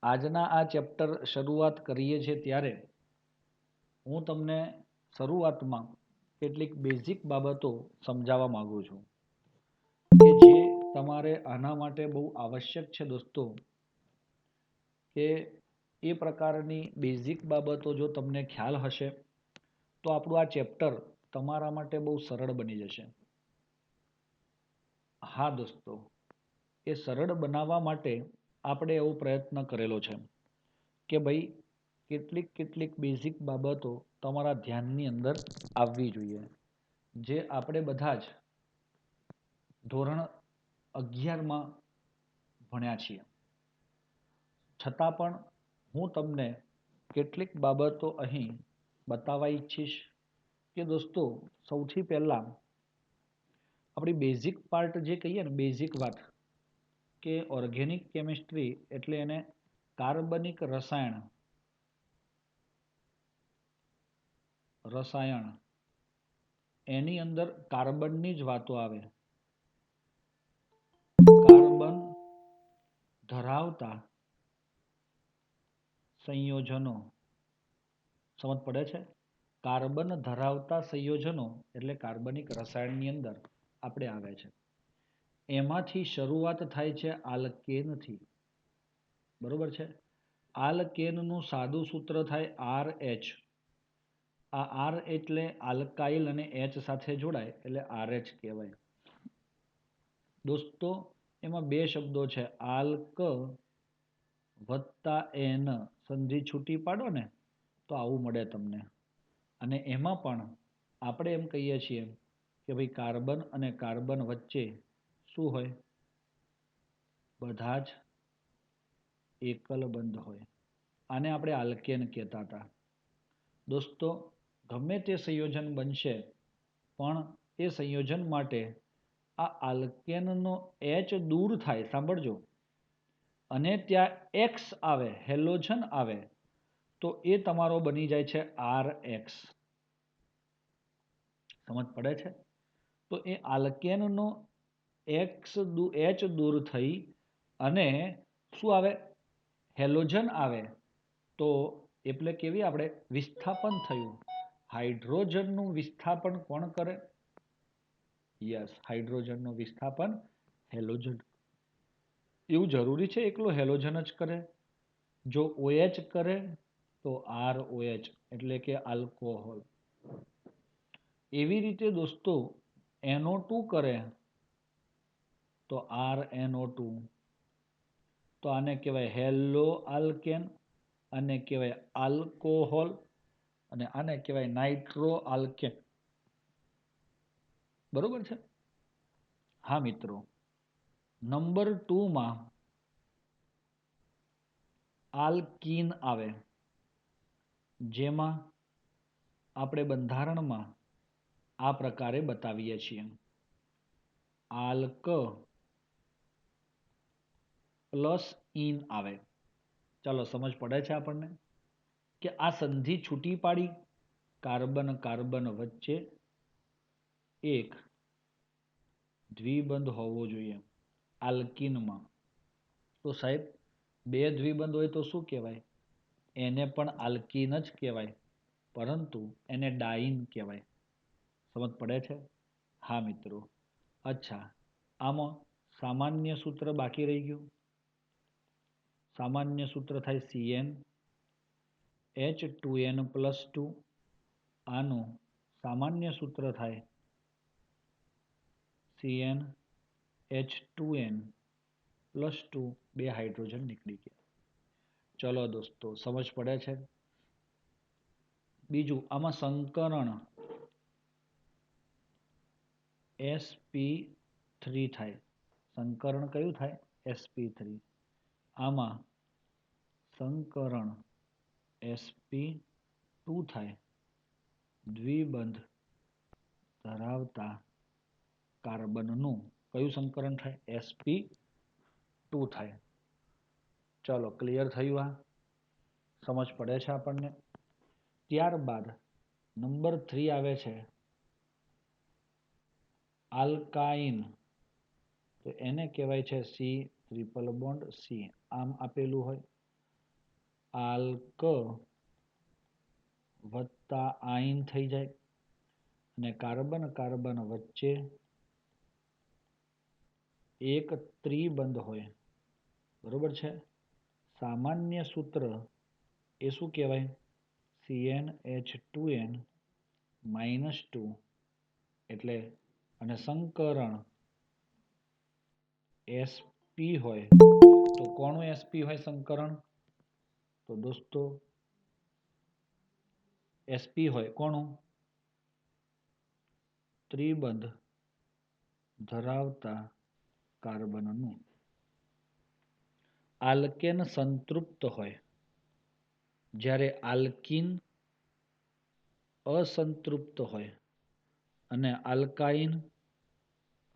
આજના આ ચેપ્ટર શરૂઆત કરીએ છીએ ત્યારે હું તમને શરૂઆતમાં કેટલીક બેઝિક બાબતો સમજાવવા માંગુ છું કે જે તમારે આના માટે બહુ આવશ્યક છે દોસ્તો, કે એ પ્રકારની બેઝિક બાબતો જો તમને ખ્યાલ હશે તો આપણું આ ચેપ્ટર તમારા માટે બહુ સરળ બની જશે. હા દોસ્તો, એ સરળ બનાવવા માટે આપણે એવો પ્રયત્ન કરેલો છે કે ભાઈ કેટલીક બેઝિક બાબતો તમારા ધ્યાનની અંદર આવવી જોઈએ, જે આપણે બધા જ ધોરણ 11માં ભણ્યા છીએ. છતાં પણ હું તમને કેટલીક બાબતો અહીં બતાવવા ઈચ્છીશ કે દોસ્તો, સૌથી પહેલા આપણી બેઝિક પાર્ટ જે કહીએ ને, બેઝિક વાત, કે ઓર્ગેનિક કેમિસ્ટ્રી એટલે એને કાર્બનિક રસાયણ એની અંદર કાર્બનની જ વાતો આવે. કાર્બન ધરાવતા સંયોજનો, સમજ પડે છે? કાર્બન ધરાવતા સંયોજનો એટલે કાર્બનિક રસાયણની અંદર આપણે આવે છે. એમાંથી શરૂઆત થાય છે આલ્કેનથી. બરોબર છે? આલ્કેનનું સાદું સૂત્ર થાય RH. આ R એટલે આલ્કાઇલ અને H સાથે જોડાય એટલે RH કહેવાય. દોસ્તો, એમાં બે શબ્દો છે, આલ્ક વત્તા એન, સંધિ છૂટી પાડો ને તો આવું મળે તમને. અને એમાં પણ આપણે એમ કહીએ છીએ કે ભાઈ કાર્બન અને કાર્બન વચ્ચે શું હોય? બધા જ એકલ બંધ હોય. આને આપણે આલ્કેન કહેતા હતા. દોસ્તો, ગમે તે સંયોજન બનશે પણ એ સંયોજન માટે આ આલ્કેનનો H દૂર થાય, સાંભળજો, અને ત્યાં X આવે, હેલોજન આવે, તો એ તમારો બની જાય છે RX. સમજ પડે છે? તો એ આલ્કેનનો H દૂર થઈ અને શું આવે? હેલોજન આવે, તો એટલે કેવી આપણે વિસ્થાપન થયું. હાઇડ્રોજનનું વિસ્થાપન કોણ કરે? યસ, હાઇડ્રોજનનું વિસ્થાપન હેલોજન. એવું જરૂરી છે એકલો હેલોજન જ કરે? જો OH કરે તો ROH એટલે કે આલ્કોહોલ. એવી રીતે દોસ્તો NO2 કરે તો RNO2. તો આને કહેવાય હેલો આલ્કેન, આને કહેવાય આલ્કોહોલ, અને આને કહેવાય નાઇટ્રો આલ્કેન. બરોબર છે? હા મિત્રો, નંબર 2 માં આલ્કીન આવે, જેમાં આપણે બંધારણમાં આ પ્રકારે બતાવીએ છીએ. આલ્ક પ્લસ ઇન આવે. ચાલો, સમજ પડે છે આપણને કે આ સંધિ છૂટી પાડી કાર્બન કાર્બન વચ્ચે એક દ્વિબંધ હોવો જોઈએ આલ્કીનમાં. તો સાહેબ, બે દ્વિબંધ હોય તો શું કહેવાય? એને પણ આલ્કીન જ કહેવાય, પરંતુ એને ડાઈન કહેવાય. સમજ પડે છે? હા મિત્રો. અચ્છા, આમાં સામાન્ય સૂત્ર બાકી રહી ગયું. સામાન્ય સૂત્ર થાય CN H2N+2. આનું સામાન્ય સૂત્ર થાય CN H2N+2. બે હાઇડ્રોજન નીકળી ગયા. ચલો દોસ્તો, સમજ પડે છે? બીજું, આમાં સંકરણ sp3 થાય. સંકરણ કયું થાય? sp3. આમાં સંકરણ sp2 થાય. દ્વિબંધ ધરાવતા કાર્બનનું કયું સંકરણ થાય? sp2 થાય. ચલો, ક્લિયર થયું? આ સમજ પડે છે આપણને? ત્યારબાદ નંબર 3 આવે છે આલ્કાઇન. તો એને કહેવાય છે C ટ્રિપલ બોન્ડ C. આમ આપેલું હોય. આલ્ક વત્તા આયન થઈ જાય અને કાર્બન કાર્બન વચ્ચે એક ત્રિબંધ હોય, બરોબર છે. સામાન્ય સૂત્ર એ શું કહેવાય? CnH2n -2 એટલે અને સંકરણ sp હોય તો કોનું sp હોય સંકરણ? તો દોસ્તો sp હોય કોનું? ત્રિબંધ ધરાવતા કાર્બનનું. આલ્કેન સંતૃપ્ત હોય, જ્યારે આલ્કીન અસંતૃપ્ત હોય અને આલ્કાઇન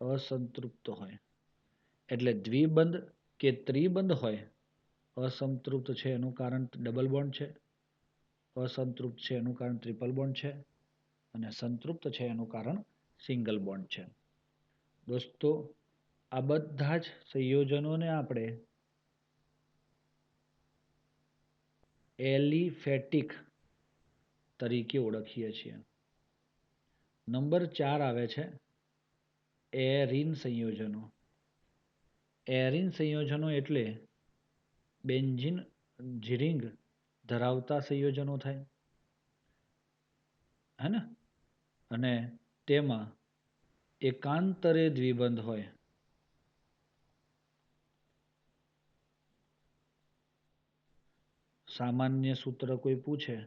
અસંતૃપ્ત હોય. એટલે દ્વિબંધ કે ત્રિબંધ હોય, અસંતૃપ્ત છે એનું કારણ ડબલ બોન્ડ છે, અસંતૃપ્ત છે એનું કારણ ટ્રિપલ બોન્ડ છે અને સંતૃપ્ત છે એનું કારણ સિંગલ બોન્ડ છે. દોસ્તો આ બધા જ સંયોજનોને આપણે એલિફેટિક તરીકે ઓળખીએ છીએ. નંબર 4 આવે છે એરીન સંયોજનો. એરીન સંયોજનો એટલે બેન્ઝીન રિંગ ધરાવતા સંયોજનો થાય, હે ને? અને તેમાં એકાંતરે દ્વિબંધ હોય. સામાન્ય સૂત્ર કોઈ પૂછે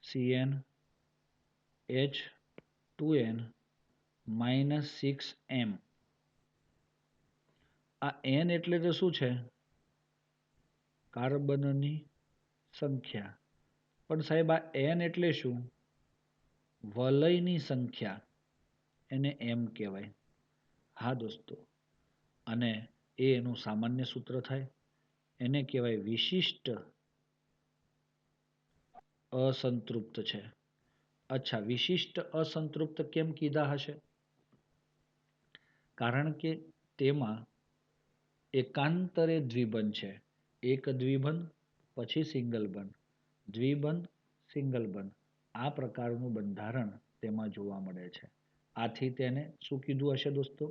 CnH2n -6m. આ n એટલે તો શું છે? કાર્બનની સંખ્યા. પણ સાહેબ આ n એટલે શું? વલયની સંખ્યા, એને m કહેવાય. હા દોસ્તો, અને એ એનું સામાન્ય સૂત્ર થાય, એને કહેવાય વિશિષ્ટ અસંતૃપ્ત છે. અચ્છા, વિશિષ્ટ અસંતૃપ્ત કેમ કીધા હશે? કારણ કે તેમાં એકાંતરે દ્વિબંધ છે. એક દ્વિબંધ પછી સિંગલ બંધ, દ્વિબંધ સિંગલ બંધ, આ પ્રકારનું બંધારણ તેમાં જોવા મળે છે. આથી તેને શું કીધું હશે દોસ્તો?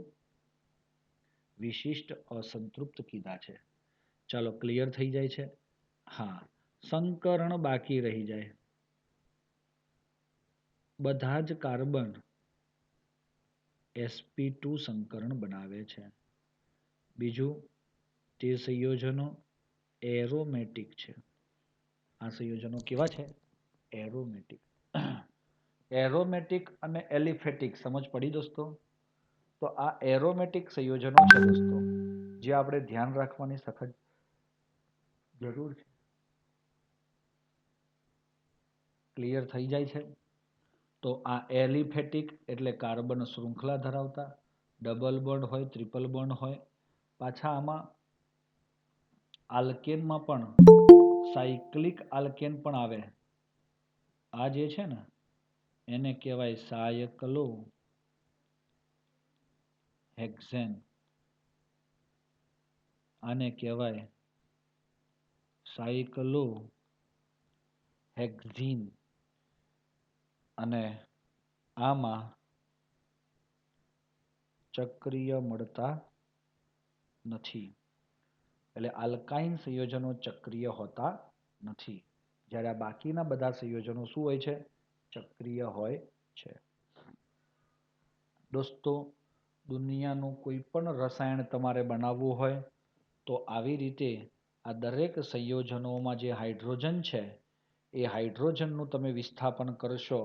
વિશિષ્ટ અસંતૃપ્ત કીધા છે. ચાલો, ક્લિયર થઈ જાય છે? હા. સંકરણ બાકી રહી જાય. બધા જ કાર્બન sp2 સંકરણ બનાવે છે. બીજું, તે સંયોજનો એરોમેટિક છે. આ સંયોજનો કેવા છે? એરોમેટિક. એરોમેટિક અને એલિફેટિક સમજ પડી દોસ્તો? તો આ એરોમેટિક સંયોજનો છે દોસ્તો, જે આપણે ધ્યાન રાખવાની સખત જરૂર છે. ક્લિયર થઈ જાય છે? તો આ એલિફેટિક એટલે કાર્બન શૃંખલા ધરાવતા, ડબલ બોન્ડ હોય, ટ્રિપલ બોન્ડ હોય. પાછા આમાં આલ્કેનમાં પણ સાયક્લિક આલ્કેન પણ આવે. આ જે છે ને એને કહેવાય સાયક્લો હેક્સેન. આને કહેવાય સાયક્લો હેક્ઝીન. અને આમાં ચક્રીય મળતા નથી. એટલે આલ્કાઇન સંયોજનો ચક્રીય હોતા નથી, જ્યારે આ બાકીના બધા સંયોજનો શું હોય છે? ચક્રીય હોય છે. દોસ્તો, દુનિયાનું કોઈ પણ રસાયણ તમારે બનાવવું હોય તો આવી રીતે આ દરેક સંયોજનોમાં જે હાઇડ્રોજન છે એ હાઇડ્રોજનનું તમે વિસ્થાપન કરશો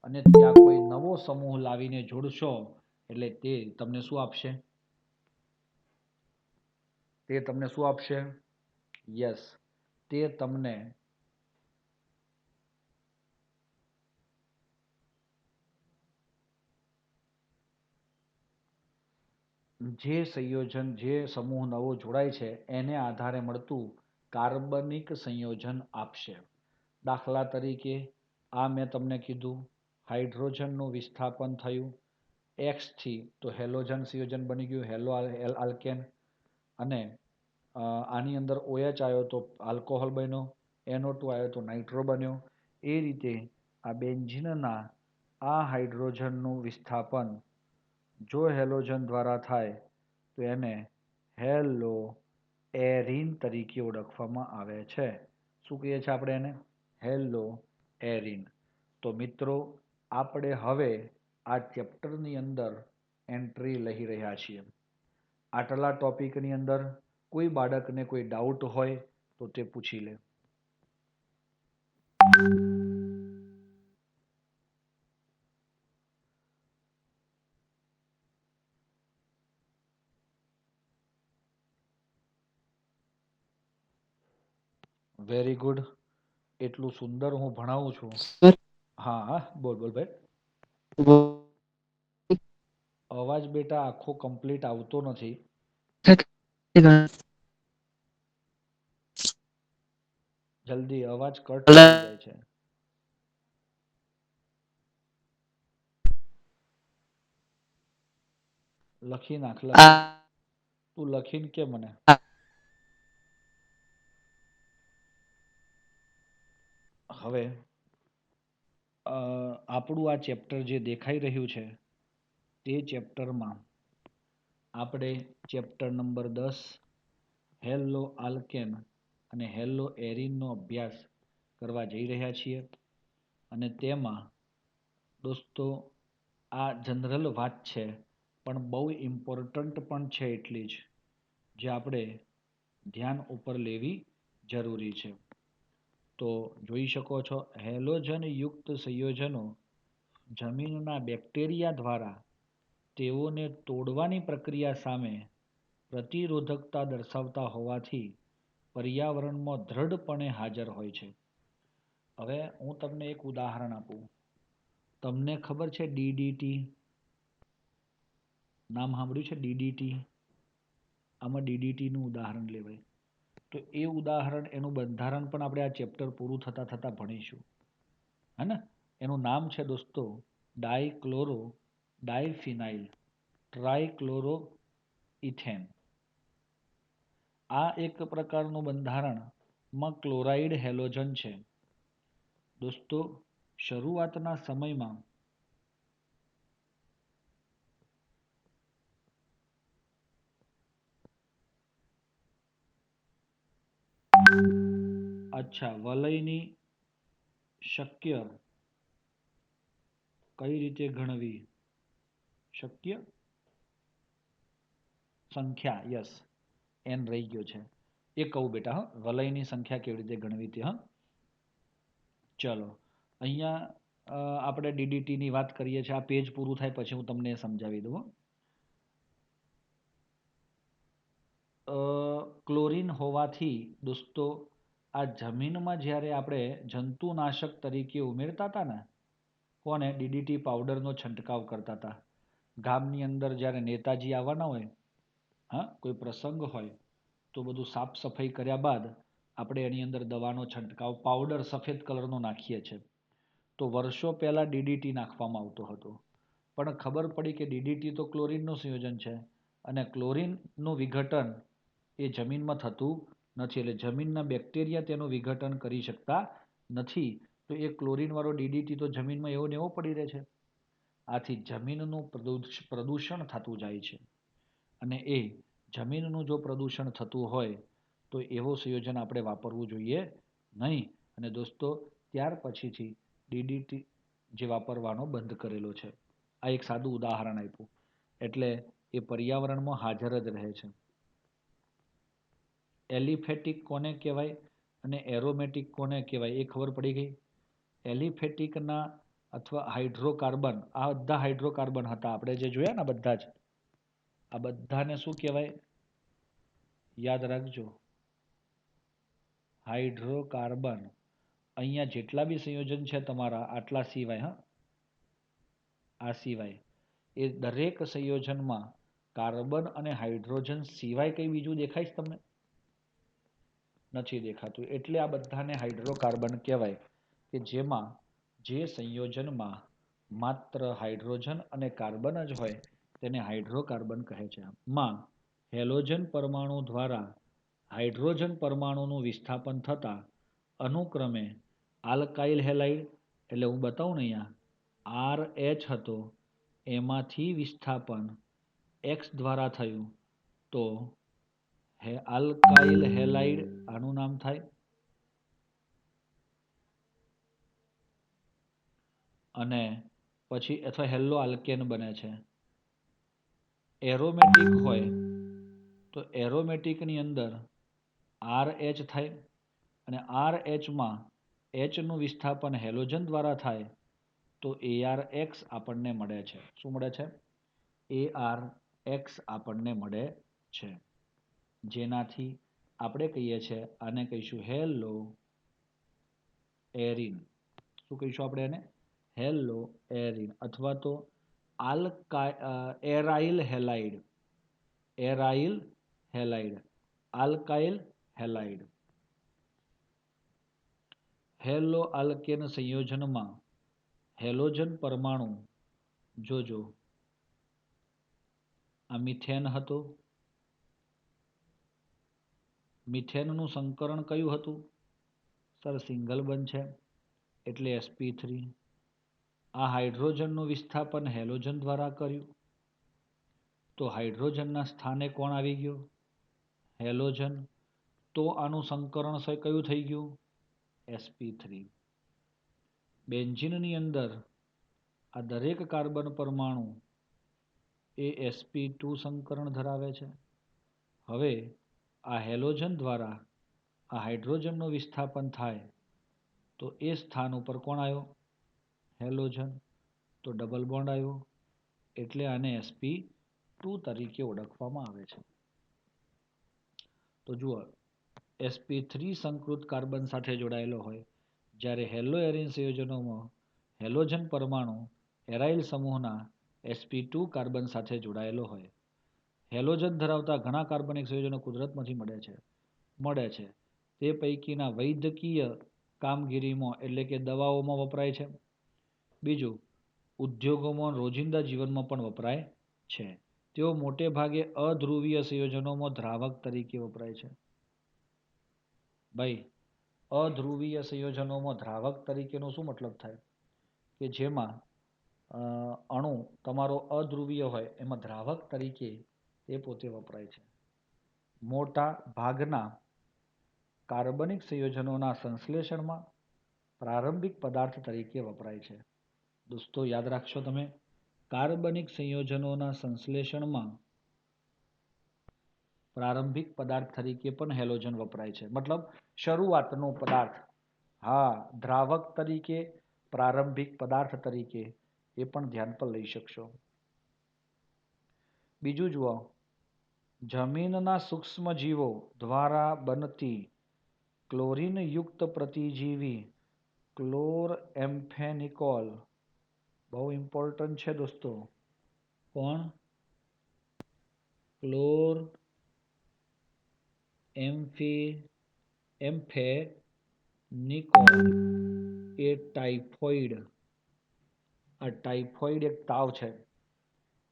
અને ત્યાં કોઈ નવો સમૂહ લાવીને જોડશો એટલે તે તમને શું આપશે? તે તમને શું આપશે? યસ, તે તમને જે સંયોજન, જે સમૂહ નવો જોડાય છે એને આધારે મળતું કાર્બનિક સંયોજન આપશે. દાખલા તરીકે આ મેં તમને કીધું હાઇડ્રોજનનું વિસ્થાપન થયું X થી, તો હેલોજન સંયોજન બની ગયું, હેલો આલ્કેન. અને આની અંદર OH આવ્યો તો આલ્કોહોલ બન્યો, NO2 આવ્યો તો નાઇટ્રો બન્યો. એ રીતે આ બેન્ઝીનના આ હાઇડ્રોજનનું વિસ્થાપન જો હેલોજન દ્વારા થાય તો એને હેલો એરિન તરીકે ઓળખવામાં આવે છે. શું કહીએ છીએ આપણે એને? Hello arene. તો મિત્રો આપણે હવે આ ચેપ્ટરની અંદર એન્ટ્રી લઈ રહ્યા છીએ. આટલા ટોપિકની અંદર કોઈ બાળકને કોઈ ડાઉટ હોય તો તે પૂછી લે. Very good. એટલું સુંદર હું ભણાવું છું. હા હા, બોલ બોલ ભાઈ. અવાજ બેટા આખો કમ્પ્લીટ આવતો નથી. જલ્દી, અવાજ કટ થઈ જાય છે. લખી નાખ. તું લખીને કે મને. હવે આપણું આ ચેપ્ટર જે દેખાઈ રહ્યું છે તે ચેપ્ટરમાં આપણે ચેપ્ટર નંબર 10 હેલો આલ્કેન અને હેલો એરિનનો અભ્યાસ કરવા જઈ રહ્યા છીએ. અને તેમાં દોસ્તો આ જનરલ વાત છે પણ બહુ ઇમ્પોર્ટન્ટ પણ છે એટલી જ, જે આપણે ધ્યાન ઉપર લેવી જરૂરી છે. તો જોઈ શકો છો, હેલોજન યુક્ત સંયોજનો જમીનના બેક્ટેરિયા દ્વારા તેઓને તોડવાની પ્રક્રિયા સામે પ્રતિરોધકતા દર્શાવતા હોવાથી પર્યાવરણમાં દ્રઢપણે હાજર હોય છે. હવે હું તમને એક ઉદાહરણ આપું. તમને ખબર છે DDT? નામ સાંભળ્યું છે DDT? આમાં DDTનું ઉદાહરણ લેવાય. તો એ ઉદાહરણ, એનું બંધારણ પણ આપણે આ ચેપ્ટર પૂરું થતાં થતાં ભણીશું. હે ને? એનું નામ છે દોસ્તો ડાયક્લોરો ડાયફિનાઇલ ટ્રાયક્લોરો ઇથેન. આ એક પ્રકારનું બંધારણમાં ક્લોરાઇડ હેલોજન છે. દોસ્તો શરૂઆતના સમયમાં વલયની શક્ય કઈ રીતે ગણવી? શક્ય સંખ્યા, યસ, એન રહી ગયો છે એ કહું બેટા. વલયની સંખ્યા કેવી રીતે ગણવી તે. ચલો, અહીંયા આપણે DDTની વાત કરીએ છીએ. આ પેજ પૂરું થાય પછી હું તમને સમજાવી દઉં. ક્લોરીન હોવાથી દોસ્તો આ જમીનમાં જ્યારે આપણે જંતુનાશક તરીકે ઉમેરતા હતા ને, કોને? DDT પાવડરનો છંટકાવ કરતા હતા. ગામની અંદર જ્યારે નેતાજી આવવાના હોય, હા, કોઈ પ્રસંગ હોય તો બધું સાફ સફાઈ કર્યા બાદ આપણે એની અંદર દવાનો છંટકાવ પાવડર સફેદ કલરનો નાખીએ છીએ. તો વર્ષો પહેલાં DDT નાખવામાં આવતો હતો. પણ ખબર પડી કે DDT તો ક્લોરીનનું સંયોજન છે અને ક્લોરીનનું વિઘટન એ જમીનમાં થતું નથી. એટલે જમીનના બેક્ટેરિયા તેનું વિઘટન કરી શકતા નથી. તો એ ક્લોરીનવાળો DDT તો જમીનમાં એવો ને એવો પડી રહે છે. આથી જમીનનું પ્રદૂષણ થતું જાય છે. અને એ જમીનનું જો પ્રદૂષણ થતું હોય તો એવો સંયોજન આપણે વાપરવું જોઈએ નહીં. અને દોસ્તો ત્યાર પછીથી DDT જે વાપરવાનો બંધ કરેલો છે. આ એક સાદું ઉદાહરણ આપ્યું. એટલે એ પર્યાવરણમાં હાજર જ રહે છે. એલિફેટિક કોને કહેવાય અને એરોમેટિક કોને કહેવાય એ ખબર પડી ગઈ? એલિફેટિકના અથવા હાઇડ્રોકાર્બન, આ બધા હાઇડ્રોકાર્બન હતા આપણે જે જોયા ને બધા જ, આ બધાને શું કહેવાય? યાદ રાખજો, હાઇડ્રોકાર્બન. અહીંયા જેટલા બી સંયોજન છે તમારા, આટલા સિવાય, આ સિવાય, એ દરેક સંયોજનમાં કાર્બન અને હાઇડ્રોજન સિવાય કંઈ બીજું દેખાય છે તમને? નથી દેખાતું. એટલે આ બધાને હાઇડ્રોકાર્બન કહેવાય. કે જેમાં જે સંયોજનમાં માત્ર હાઇડ્રોજન અને કાર્બન જ હોય તેને હાઇડ્રોકાર્બન કહે છે. માં હેલોજન પરમાણુ દ્વારા હાઇડ્રોજન પરમાણુનું વિસ્થાપન થતાં અનુક્રમે આલ્કાઇલ હેલાઇડ એટલે હું બતાવું ને અહીંયા RH હતો એમાંથી વિસ્થાપન X દ્વારા થયું તો આલ્કાઇલ હેલાઇડ આનું નામ થાય અને પછી અથવા હેલો આલ્કેન બને છે. એરોમેટિક હોય તો એરોમેટિકની અંદર RH થાય અને RH માં H નું વિસ્થાપન હેલોજન દ્વારા થાય તો ARX આપણને મળે છે. શું મળે છે? ARX આપણને મળે છે. જેનાથી આપણે કહીએ છીએ આને કહીશું હેલો એરિન. શું કહીશું આપણે એને? હેલો એરિન અથવા તો aryl halide. Aryl halide, alkyl halide. Hello alkane સંયોજનમાં હેલોજન પરમાણુ જોજો આ મિથેન હતો. મિથેનનું સંકરણ કયું હતું? સર સિંગલ બંધ છે એટલે sp3. આ હાઇડ્રોજનનું વિસ્થાપન હેલોજન દ્વારા કર્યું તો હાઇડ્રોજનના સ્થાને કોણ આવી ગયું? હેલોજન. તો આનું સંકરણ કયું થઈ ગયું? sp3. બેન્ઝીનની અંદર આ દરેક કાર્બન પરમાણુ એ sp2 સંકરણ ધરાવે છે. હવે આ હેલોજન દ્વારા આ હાઇડ્રોજનનું વિસ્થાપન થાય તો એ સ્થાન ઉપર કોણ આવ્યો? હેલોજન. તો ડબલ બોન્ડ આવ્યો એટલે આને sp2 તરીકે ઓળખવામાં આવે છે. તો જુઓ sp3 સંકૃત કાર્બન સાથે જોડાયેલો હોય જ્યારે હેલો એરિન સંયોજનોમાં હેલોજન પરમાણુ એરાઇલ સમૂહના sp2 કાર્બન સાથે જોડાયેલો હોય. હેલોજન ધરાવતા ઘણા કાર્બનિક સંયોજનો કુદરતમાંથી મળે છે. તે પૈકીના વૈદ્યકીય કામગીરીમાં એટલે કે દવાઓમાં વપરાય છે. બીજું ઉદ્યોગોમાં રોજિંદા જીવનમાં પણ વપરાય છે. તેઓ મોટે ભાગે અધ્રુવીય સંયોજનોમાં દ્રાવક તરીકે વપરાય છે. ભાઈ અધ્રુવીય સંયોજનોમાં દ્રાવક તરીકેનો શું મતલબ થાય? કે જેમાં અણુ તમારો અધ્રુવીય હોય એમાં દ્રાવક તરીકે એ પોતે વપરાય છે. મોટા ભાગના કાર્બનિક સંયોજનોના સંશ્લેષણમાં પ્રારંભિક પદાર્થ તરીકે વપરાય છે. દોસ્તો યાદ રાખશો તમે, કાર્બનિક સંયોજનોના સંશ્લેષણમાં પ્રારંભિક પદાર્થ તરીકે પણ હેલોજન વપરાય છે. મતલબ શરૂઆતનો પદાર્થ. હા, દ્રાવક તરીકે, પ્રારંભિક પદાર્થ તરીકે એ પણ ધ્યાન પર લઈ શકશો. બીજું જુઓ, જમીનના સૂક્ષ્મજીવો દ્વારા બનતી ક્લોરીનયુક્ત પ્રતિજીવી ક્લોરએમ્ફેનિકોલ બહુ ઇમ્પોર્ટન્ટ છે દોસ્તો. કોણ? ક્લોરએમ્ફેનિકોલ એ ટાઇફોઇડ. આ ટાઇફોઇડ એક તાવ છે.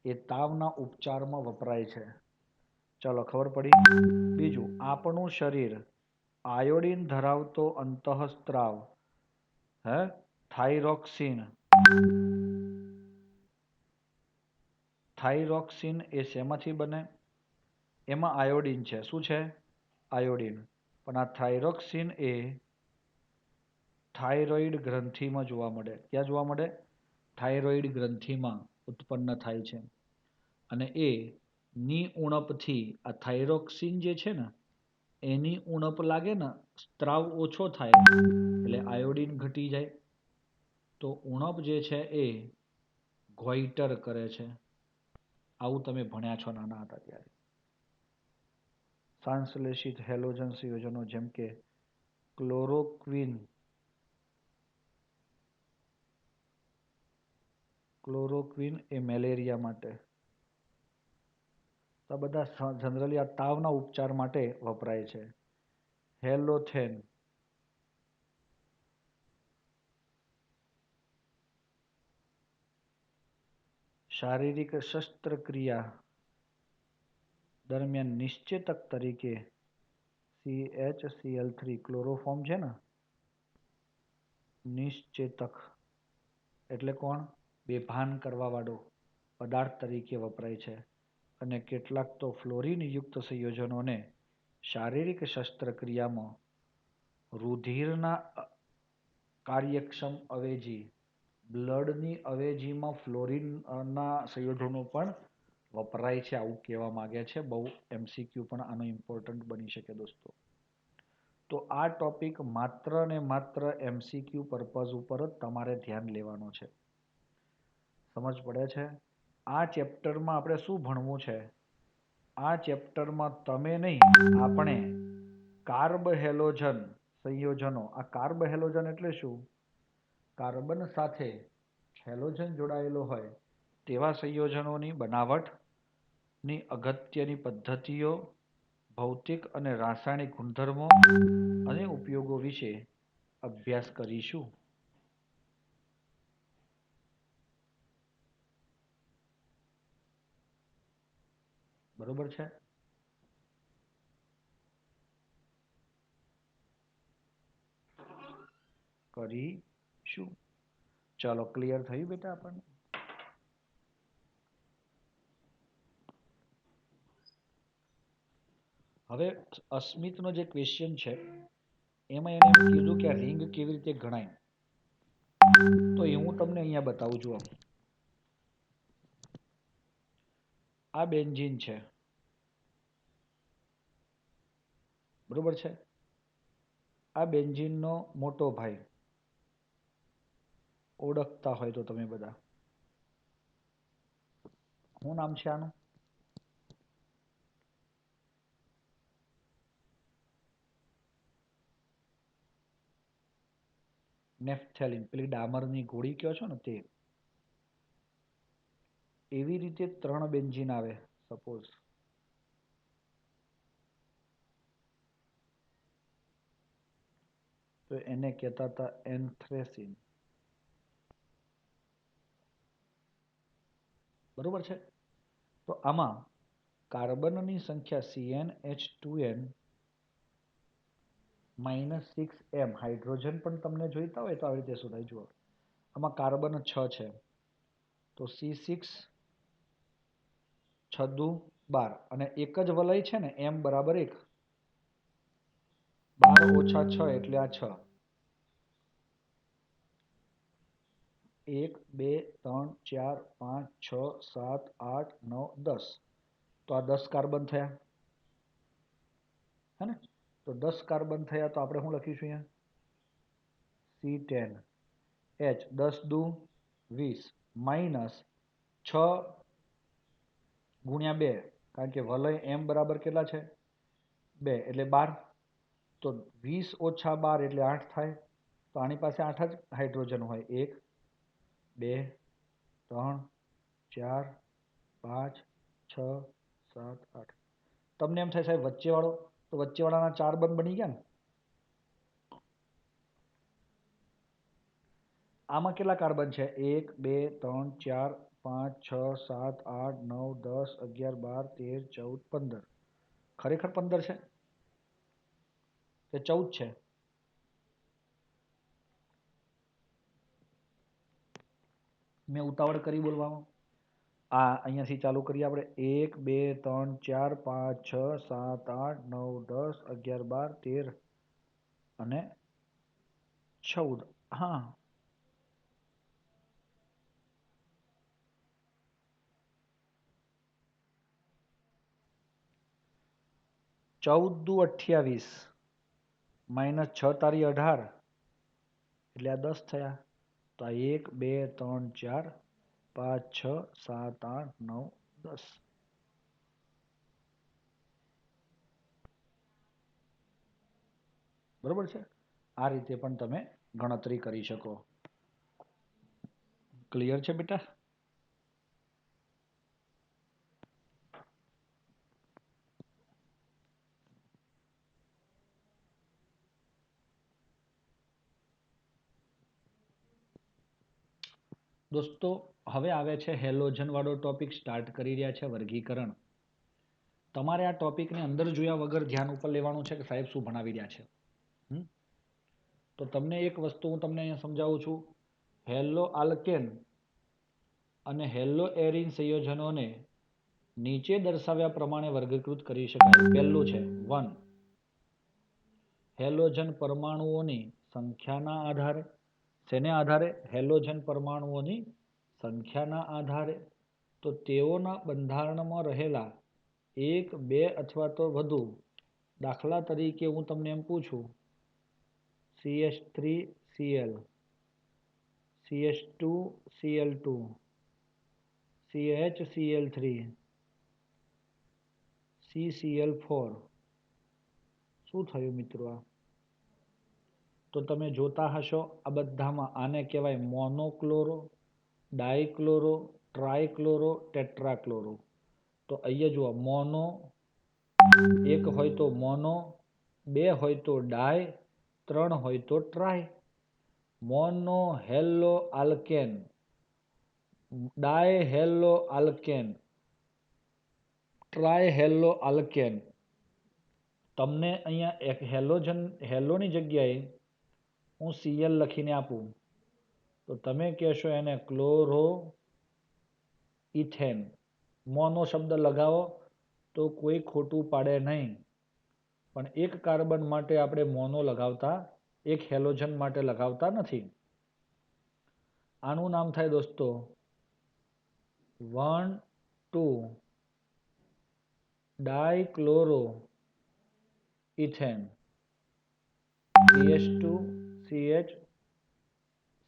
એ તાવના ઉપચારમાં વપરાય છે. ચલો ખબર પડી. બીજું, આપણું શરીર આયોડીન ધરાવતો અંતઃસ્ત્રાવ થાઇરોક્સિન. થાઇરોક્સિન એ શેમાંથી બને? એમાં આયોડીન છે. શું છે? આયોડીન. પણ આ થાઇરોક્સિન એ થાઇરોઇડ ગ્રંથિમાં જોવા મળે. ક્યાં જોવા મળે? થાઇરોઇડ ગ્રંથિમાં ઉત્પન્ન થાય છે. અને એ ની ઉણપથી આ થાઇરોક્સિન જે છે ને એની ઉણપ લાગે ને, સ્ત્રાવ ઓછો થાય એટલે આયોડીન ઘટી જાય. તો ઉણપ જે છે એ ગોઈટર કરે છે. આવું તમે ભણ્યા છો નાના હતા ત્યારે. સંશ્લેષિત હેલોજન સંયોજનો જેમ કે ક્લોરોક્વિન એ મેલેરિયા માટે. આ બધા જનરલી આ તાવના ઉપચાર માટે વપરાય છે. હેલોથેન શારીરિક શસ્ત્રક્રિયા દરમિયાન નિશ્ચેતક તરીકે CHCl3 ક્લોરોફોર્મ છે ને નિશ્ચેતક એટલે કોણ? બેભાન કરવા વાળો પદાર્થ તરીકે વપરાય છે અને કેટલાક તો ફ્લોરીન યુક્ત સંયોજનોને શારીરિક શસ્ત્રક્રિયામાં રુધિરના કાર્યક્ષમ અવેજી બ્લડની અવેજીમાં ફ્લોરીનના સંયોજનો પણ વપરાય છે, આવું કહેવા માંગે છે. બહુ MCQ પણ આનો ઇમ્પોર્ટન્ટ બની શકે દોસ્તો. તો આ ટોપિક માત્ર ને માત્ર MCQ પર્પઝ ઉપર જ તમારે ધ્યાન લેવાનો છે. સમજ પડે છે? આ ચેપ્ટરમાં આપણે શું ભણવું છે? આ ચેપ્ટરમાં તમે નહીં, આપણે કાર્બ હેલોજન સંયોજનો. આ કાર્બ હેલોજન એટલે શું? કાર્બન સાથે હેલોજન જોડાયેલો હોય તેવા સંયોજનોની બનાવટની અગત્યની પદ્ધતિઓ, ભૌતિક અને રાસાયણિક ગુણધર્મો અને ઉપયોગો વિશે અભ્યાસ કરીશું. બરોબર છે? કરીશું. ચાલો, ક્લિયર થયું બેટા આપણને? હવે અસ્મિતનો જે ક્વેશ્ચન છે એમાં એને એમ કીધું કે આ રિંગ કેવી રીતે ગણાય, તો એ હું તમને અહીંયા બતાવું છું. આ બેન્ઝીન છે, બરોબર છે? આ બેન્ઝીનનો મોટો ભાઈ ઓળખતા હોય તો તમે બધા, શું નામ છે આનું? નેફથેલિન. પેલી ડામરની ગોળી કહો છો ને તે. એવી રીતે 3 બેન્ઝીન આવે સપોઝ. તો એને કહેતા હતા એન્થ્રેસીન. બરોબર છે? તો આમાં કાર્બનની સંખ્યા CnH2n -6m. હાઇડ્રોજન પણ તમને જોઈતા હોય તો આવી રીતે શોધાય. જુઓ, આમાં કાર્બન 6 છે તો C6 6 દુ 12 અને એક જ વલય છે ને, m બરાબર 1. 12 ઓછા 6 એટલે આ 6. 1 2 3 4 5 6 7 8 9 10. તો આ 10 કાર્બન થયા, હે ને? તો 10 કાર્બન થયા તો આપણે શું લખીશું અહીંયા? C10 H 10 દુ 20 માઇનસ 6 ગુણ્યા 2, કારણ કે વલય m બરાબર કેટલા છે? 2 એટલે 12. તો 20 ઓછા 12 એટલે 8 થાય. તો આની પાસે 8 જ હાઇડ્રોજન હોય. 1 2 3 4 5 6 7 8. તમને એમ થાય સાહેબ વચ્ચેવાળો, તો વચ્ચેવાળાના 4 બંધ બની ગયા ને. આમાં કેટલા કાર્બન છે? 1 2 3 4 5 6 7 8 9 10 11 12 13 14 15. ખરેખર 15 છે કે 14 છે? મેં ઉતાવળ કરી બોલવામાં. આ અહીંયાથી ચાલુ કરીએ આપણે. 1 2 3 4 5 6 7 8 9 10 11 12 13 અને 14. હા, 14 દુ 28 માઇનસ 6 તારી 18 એટલે આ 10 થયા. તો આ 1 2 3 4 5 6 7 8 9 10. બરોબર છે? આ રીતે પણ તમે ગણતરી કરી શકો. ક્લિયર છે બેટા? દોસ્તો, હવે આવે છે હેલોજન વાળો ટોપિક. સ્ટાર્ટ કરી રહ્યા છે વર્ગીકરણ. તમારે આ ટોપિકને અંદર જોયા વગર ધ્યાન ઉપર લેવાનું છે કે સાહેબ શું ભણાવી રહ્યા છે. તો તમને એક વસ્તુ હું તમને અહીંયા સમજાવું છું. હેલો આલ્કેન અને હેલો એરિન સંયોજનોને નીચે દર્શાવ્યા પ્રમાણે વર્ગીકૃત કરી શકાય. પહેલું છે 1. હેલોજન પરમાણુઓની સંખ્યાના આધારે. શેને આધારે? હેલોજન પરમાણુઓની સંખ્યાના આધારે. તો તેઓના બંધારણમાં રહેલા 1, 2 અથવા તો વધુ. દાખલા તરીકે હું તમને એમ પૂછું CH3Cl, CH2Cl2, CHCl3, CCl4. શું થયું મિત્રો? આ તો તમે જોતા હશો આ બધામાં આને કહેવાય મોનોક્લોરો, ડાયક્લોરો, ટ્રાયક્લોરો, ટેટ્રાક્લોરો. તો અહીંયા જુઓ, મોનો એક હોય તો મોનો, 2 હોય તો ડાય, 3 હોય તો tri. Mono halo alkane, di halo alkane, tri halo alkane. તમને અહીંયા એક હેલોની જગ્યાએ હું Cl લખીને આપું તો તમે કહેશો એને ક્લોરો ઇથેન. મોનો શબ્દ લગાવો તો કોઈ ખોટું પાડે નહીં. પણ એક કાર્બન માટે આપણે મોનો લગાવતા, એક હેલોજન માટે લગાવતા નથી. આનું નામ થાય દોસ્તો 1,2 dichloro ethane, CH2 CH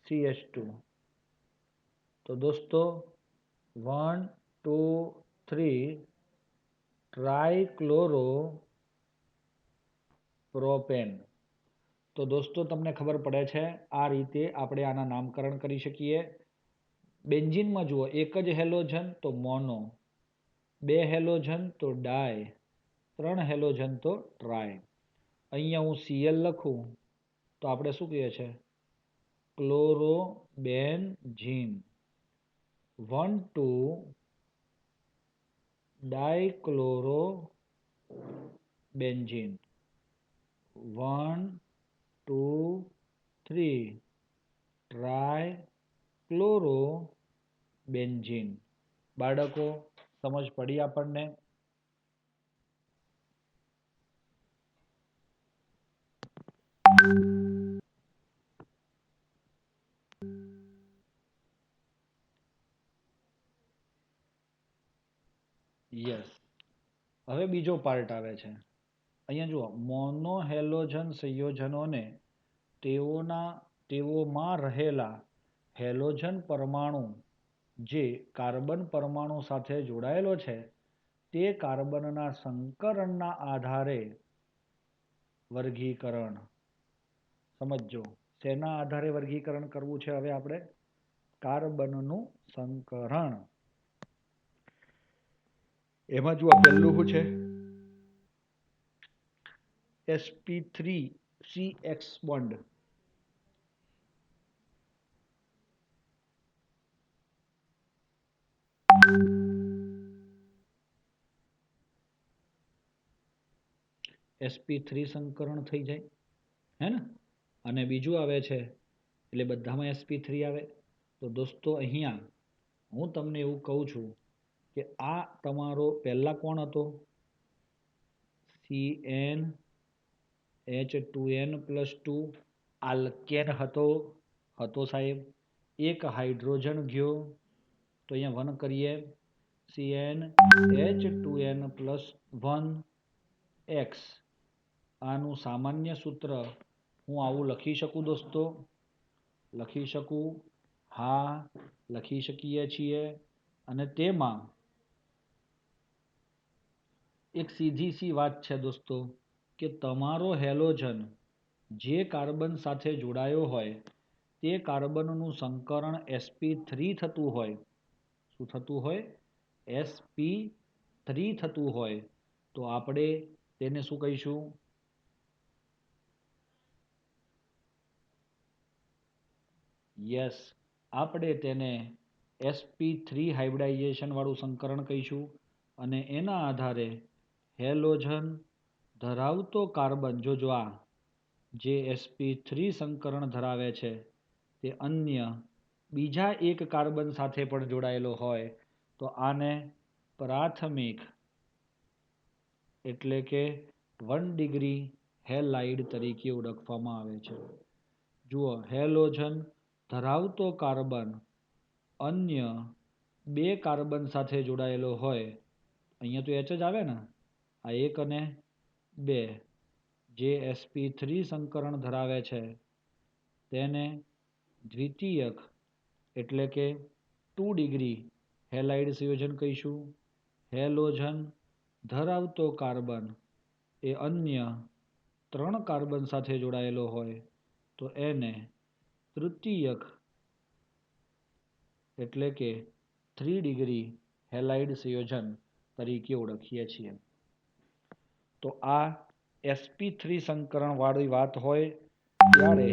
CH2. તો દોસ્તો 1, 2, 3 ટ્રાયક્લોરો પ્રોપેન. તો દોસ્તો તમને ખબર પડે છે આ રીતે આપણે આના નામકરણ કરી શકીએ. બેન્ઝીનમાં જુઓ, એક જ હેલોજન તો મોનો, 2 હેલોજન તો ડાય, 3 હેલોજન તો ટ્રાય. અહીંયા હું Cl લખું તો આપણે શું કહીએ છીએ? ક્લોરોબેન્ઝીન. 1, 2 ડાયક્લોરો બેન્ઝીન. 1, 2, 3 trichloro benzene. બાળકો સમજ પડી આપણને? યસ. હવે બીજો પાર્ટ આવે છે. અહીંયા જુઓ, મોનોહેલોજન સંયોજનોને તેઓમાં રહેલા હેલોજન પરમાણુ જે કાર્બન પરમાણુ સાથે જોડાયેલો છે તે કાર્બનના સંકરણના આધારે વર્ગીકરણ. સમજો, શેના આધારે વર્ગીકરણ કરવું છે હવે આપણે? કાર્બનનું સંકરણ. એમાં જુઓ, પહેલું શું છે? sp3CX bond. sp3 સંકરણ થઈ જાય, હે ને? અને બીજું આવે છે એટલે બધામાં sp3 આવે. તો દોસ્તો અહીંયા હું તમને એવું કહું છું કે આ તમારો પહેલા કોણ હતો? CnH2n+2 આલ્કેન હતો સાહેબ. એક હાઇડ્રોજન ગયો તો અહીંયા 1 કરીએ, CnH2n+1x. આનું સામાન્ય સૂત્ર હું આવું લખી શકું દોસ્તો? લખી શકું? હા, લખી શકીએ છીએ. અને તેમાં એક સીધી સી વાત છે દોસ્તો કે તમારો હેલોજન જે કાર્બન સાથે જોડાયો હોય તે કાર્બનનું સંકરણ sp3 થતું હોય. શું થતું હોય? sp3 થતું હોય તો આપણે તેને શું કહીશું? યસ, આપણે તેને sp3 હાઇબ્રિડાઇઝેશન વાળું સંકરણ કહીશું. અને એના આધારે હેલોજન ધરાવતો કાર્બન, જોજો આ જે sp3 સંકરણ ધરાવે છે તે અન્ય બીજા એક કાર્બન સાથે પણ જોડાયેલો હોય તો આને પ્રાથમિક એટલે કે 1 ડિગ્રી હેલાઇડ તરીકે ઓળખવામાં આવે છે. જુઓ, હેલોજન ધરાવતો કાર્બન અન્ય બે કાર્બન સાથે જોડાયેલો હોય, અહીંયા તો H જ આવે ને, આ 1 અને 2, જે sp3 સંકરણ ધરાવે છે તેને દ્વિતીયક એટલે કે 2 ડિગ્રી હેલાઇડ સંયોજન કહીશું. હેલોજન ધરાવતો કાર્બન એ અન્ય 3 કાર્બન સાથે જોડાયેલો હોય તો એને તૃતીયક એટલે કે 3 ડિગ્રી હેલાઇડ સંયોજન તરીકે ઓળખીએ છીએ. તો આ sp3 સંકરણ વાળી વાત હોય ત્યારે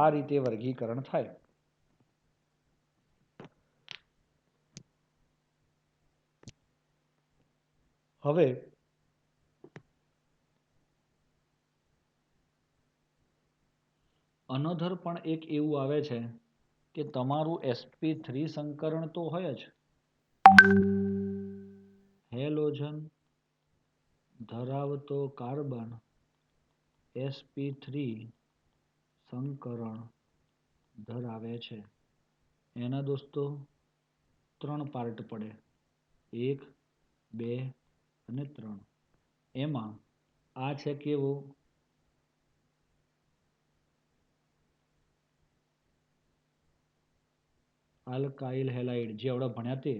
આ રીતે વર્ગીકરણ થાય. હવે અનધર પણ એક એવું આવે છે કે તમારું sp3 સંકરણ તો હોય જ, હેલોજન ધરાવતો કાર્બન sp3 સંકરણ ધરાવે છે. એના દોસ્તો 3 પાર્ટ પડે, 1, 2 અને 3. એમાં આ છે કેવો? આલ્કાઇલ હેલાઇડ, જે આપણે ભણ્યા તે.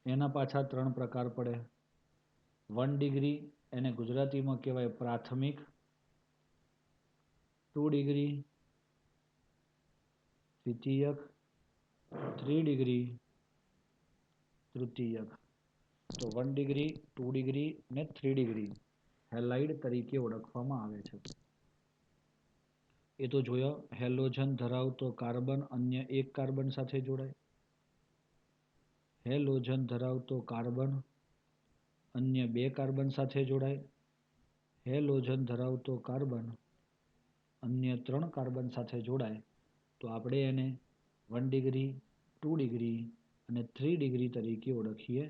એના પાછા 3 પ્રકાર પડે. 1 ડિગ્રી એને ગુજરાતીમાં કહેવાય પ્રાથમિક, 2 ડિગ્રી દ્વિતીયક, 3 ડિગ્રી તૃતીયક. તો 1 ડિગ્રી, 2 ડિગ્રી અને 3 ડિગ્રી હેલાઇડ તરીકે ઓળખવામાં આવે છે. એ તો જોયો, હેલોજન ધરાવતો કાર્બન અન્ય એક કાર્બન સાથે જોડાય. હેલોજન ધરાવતો કાર્બન અન્ય 2 કાર્બન સાથે જોડાય. હેલોજન ધરાવતો કાર્બન અન્ય 3 કાર્બન સાથે જોડાય તો આપણે એને 1 ડિગ્રી, 2 ડિગ્રી અને 3 ડિગ્રી તરીકે ઓળખીએ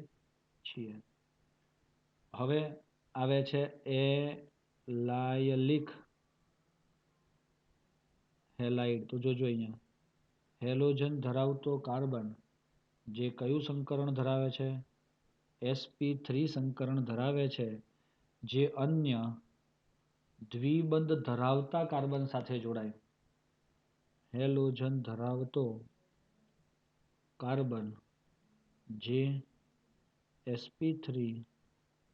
છીએ. હવે આવે છે એલાયલિક હેલાઇડ. તો જોજો અહીંયા, હેલોજન ધરાવતો કાર્બન જે કયું સંકરણ ધરાવે છે? sp3 સંકરણ ધરાવે છે, જે અન્ય દ્વિબંધ ધરાવતા કાર્બન સાથે જોડાય. હેલોજન ધરાવતો કાર્બન જે sp3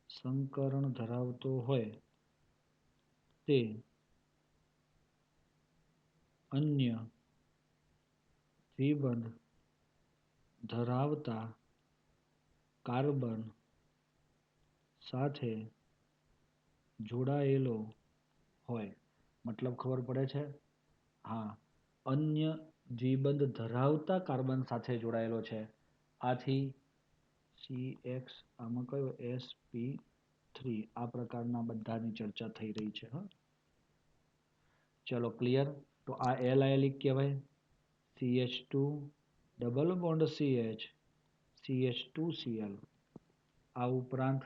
સંકરણ ધરાવતો હોય તે અન્ય દ્વિબંધ ધરાવતા કાર્બન સાથે જોડાયેલો હોય. મતલબ ખબર પડે છે? હા, અન્ય દ્વિબંધ ધરાવતા કાર્બન સાથે જોડાયેલો છે. આથી CX, આમાં કયો? sp3. આ પ્રકારના બધાની ચર્ચા થઈ રહી છે. ચલો ક્લિયર. તો આ એલાયલિક કહેવાય. CH2 double bond CH, CH2Cl. આ ઉપરાંત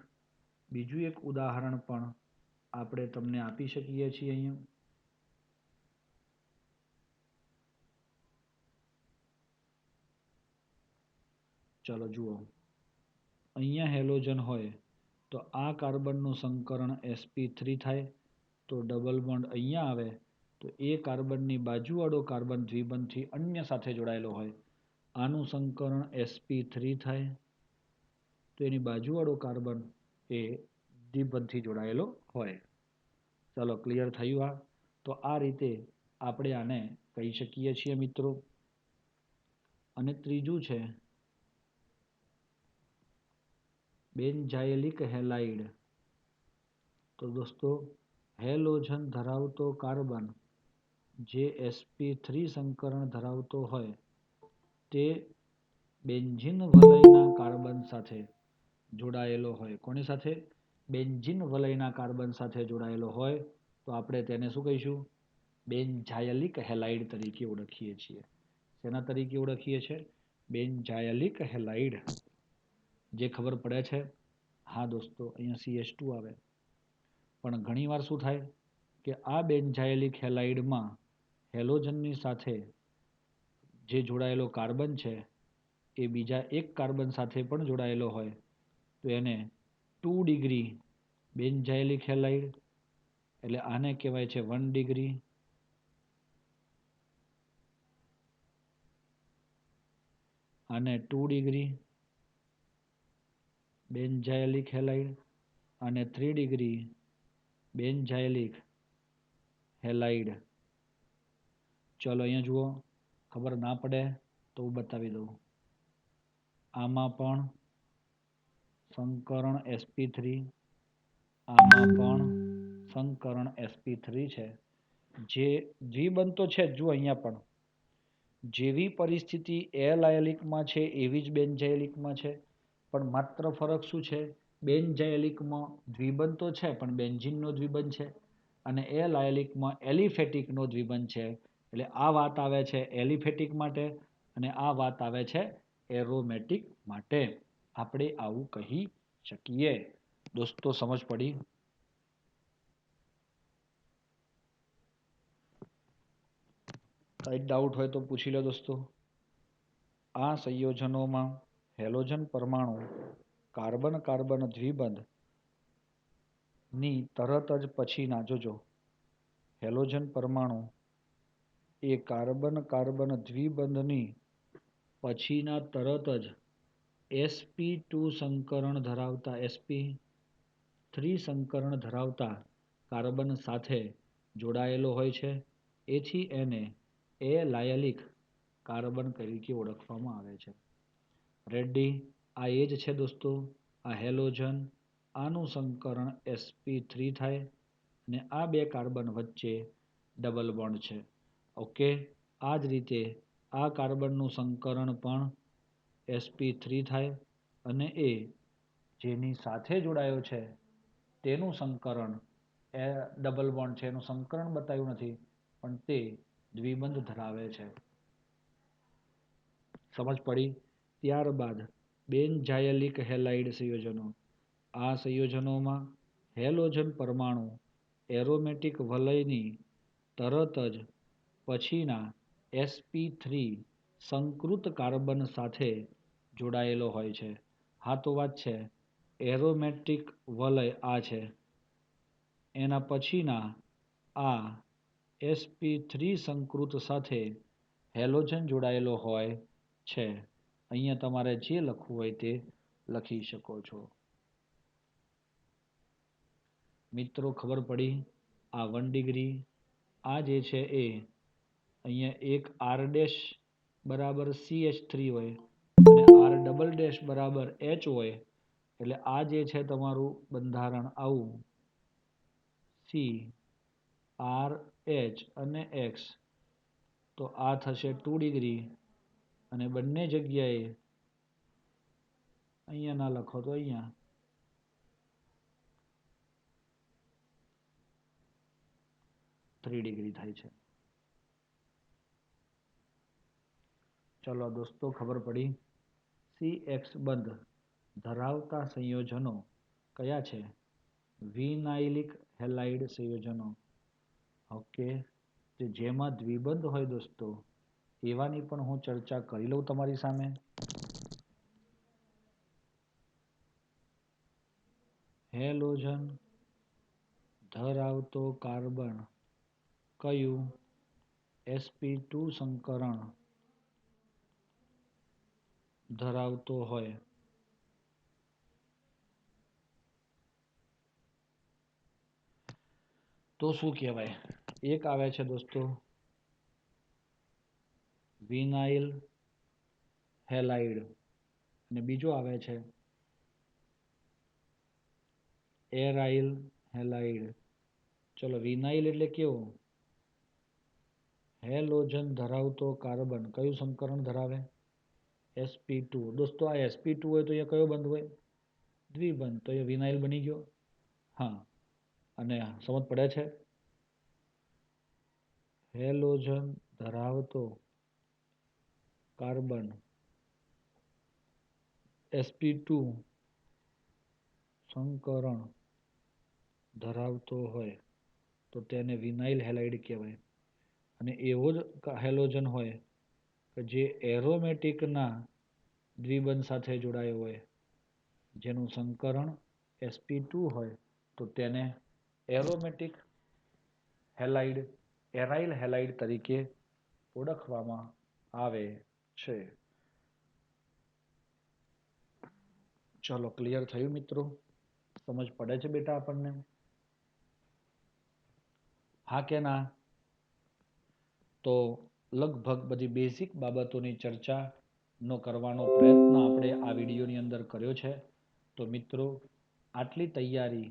બીજું એક ઉદાહરણ પણ આપણે તમને આપી શકીએ છીએ અહીંયા. ચાલો જુઓ, અહીંયા હેલોજન હોય તો આ કાર્બનનું સંકરણ sp3 થાય તો ડબલ બોન્ડ અહીંયા આવે તો એ કાર્બનની બાજુવાળો કાર્બન દ્વિબંધથી અન્ય સાથે જોડાયેલો હોય, આનું સંકરણ sp3 થાય તો એની બાજુવાળો કાર્બન એ દ્વિબંધથી જોડાયેલો હોય. ચાલો ક્લિયર થયું? આ તો આ રીતે આપણે આને કહી શકીએ છીએ મિત્રો. અને ત્રીજું છે બેન્ઝાઇલિક હેલાઇડ. તો દોસ્તો, હેલોજન ધરાવતો કાર્બન જે sp3 સંકરણ ધરાવતો હોય તે બેન્ઝીન વલયના કાર્બન સાથે જોડાયેલો હોય. કોની સાથે? બેન્ઝીન વલયના કાર્બન સાથે જોડાયેલો હોય તો આપણે તેને શું કહીશું? બેન્ઝાયલિક હેલાઇડ તરીકે ઓળખીએ છીએ. શેના તરીકે ઓળખીએ છીએ? બેન્ઝાયલિક હેલાઇડ. જે ખબર પડે છે? હા દોસ્તો, અહીંયા CH2 આવે. પણ ઘણીવાર શું થાય કે આ બેન્ઝાયલિક હેલાઇડમાં હેલોજનની સાથે જે જોડાયેલો કાર્બન છે એ બીજા એક કાર્બન સાથે પણ જોડાયેલો હોય તો એને 2 ડિગ્રી બેન્ઝાઇલિક હેલાઇડ, એટલે આને કહેવાય છે 1 ડિગ્રી, આને 2 ડિગ્રી બેન્ઝાઇલિક હેલાઇડ અને 3 ડિગ્રી બેન્ઝાઇલિક હેલાઇડ. ચલો અહીંયા જુઓ, ખબર ના પડે તો હું બતાવી દઉં. આમાં પણ સંકરણ sp3, આમાં પણ સંકરણ sp3 છે. જે દ્વિબંધ તો છે જ, જુઓ અહીંયા પણ જેવી પરિસ્થિતિ એલાયલિકમાં છે એવી જ બેન્ઝાઇલિકમાં છે, પણ માત્ર ફરક શું છે? બેન્ઝાઇલિકમાં દ્વિબંધ તો છે પણ બેન્ઝીનનો દ્વિબંધ છે, અને એલાયલિકમાં એલિફેટિકનો દ્વિબંધ છે. એટલે આ વાત આવે છે એલિફેટિક માટે અને આ વાત આવે છે એરોમેટિક માટે. આપણે આવું કહી શકીએ. દોસ્તો સમજ પડી? કઈ ડાઉટ હોય તો પૂછી લો દોસ્તો. આ સંયોજનોમાં હેલોજન પરમાણુ કાર્બન કાર્બન દ્વિબંધ ની તરત જ પછીના, જોજો, હેલોજન પરમાણુ એ કાર્બન કાર્બન દ્વિબંધની પછીના તરત જ sp2 સંકરણ ધરાવતા sp3 સંકરણ ધરાવતા કાર્બન સાથે જોડાયેલો હોય છે. એથી એને એલાયલિક કાર્બન તરીકે ઓળખવામાં આવે છે. રેડી? આ એ જ છે દોસ્તો, આ હેલોજન, આનું સંકરણ sp3 થાય અને આ બે કાર્બન વચ્ચે ડબલ બોન્ડ છે. ઓકે, આ જ રીતે આ કાર્બનનું સંકરણ પણ sp3 થાય અને એ જેની સાથે જોડાયો છે તેનું સંકરણ એ ડબલ બોન્ડ છે, એનું સંકરણ બતાવ્યું નથી પણ તે દ્વિબંધ ધરાવે છે. સમજ પડી? ત્યારબાદ બેન્ઝાયલિક હેલાઇડ સંયોજનો. આ સંયોજનોમાં હેલોજન પરમાણુ એરોમેટિક વલયની તરત જ પછીના sp3 સંકૃત કાર્બન સાથે જોડાયેલો હોય છે. હા તો વાત છે, એરોમેટિક વલય આ છે, એના પછીના આ sp3 સંકૃત સાથે હેલોજન જોડાયેલો હોય છે. અહીંયા તમારે જે લખવું હોય તે લખી શકો છો. મિત્રો ખબર પડી? આ 1 ડિગ્રી, આ જે છે એ અહીંયા એક r ડેશ બરાબર CH3 હોય અને r ડબલ ડેશ બરાબર H હોય, એટલે આ જે છે તમારું બંધારણ આવું C R H અને X, તો આ થશે 2 ડિગ્રી અને બંને જગ્યાએ અહીંયા ના લખો તો અહીંયા 3 ડિગ્રી થાય છે. ચલો દોસ્તો ખબર પડી? CX બંધ ધરાવતા સંયોજનો કયા છે? વિનાઇલિક હેલાઇડ સંયોજનો. ઓકે, જેમાં દ્વિબંધ હોય દોસ્તો એવાની પણ હું ચર્ચા કરી લઉં તમારી સામે. હેલોજન ધરાવતો કાર્બન કયું? sp2 સંકરણ ધરાવતો હોય તો શું કહેવાય? એક આવે છે દોસ્તો વિનાઇલ હેલાઇડ અને બીજો આવે છે એરાઇલ હેલાઇડ. ચલો, વિનાઇલ એટલે કેવું? હેલોજન ધરાવતો કાર્બન કયું સંકરણ ધરાવે? sp2. દોસ્તો આ sp2 હોય તો અહીંયા કયો બંધ હોય? દ્વિબંધ. તો એ વિનાઇલ બની ગયો. હા, અને સમજ પડે છે? હેલોજન ધરાવતો કાર્બન sp2 સંકરણ ધરાવતો હોય તો તેને વિનાઇલ હેલાઇડ કહેવાય. અને એવો જ હેલોજન હોય કે જે એરોમેટિકના દ્વિબંધ સાથે જોડાયો હોય, જેનું સંકરણ sp2 હોય તો તેને એરોમેટિક હેલાઇડ એરાઇલ હેલાઇડ તરીકે ઓળખવામાં આવે છે. ચલો, ક્લિયર થયું મિત્રો? સમજ પડે છે બેટા આપણને? હા કે ના? તો લગભગ બધી બેઝિક બાબતોની ચર્ચા નો કરવાનો પ્રયત્ન આપણે આ વિડીયોની અંદર કર્યો છે. તો મિત્રો, આટલી તૈયારી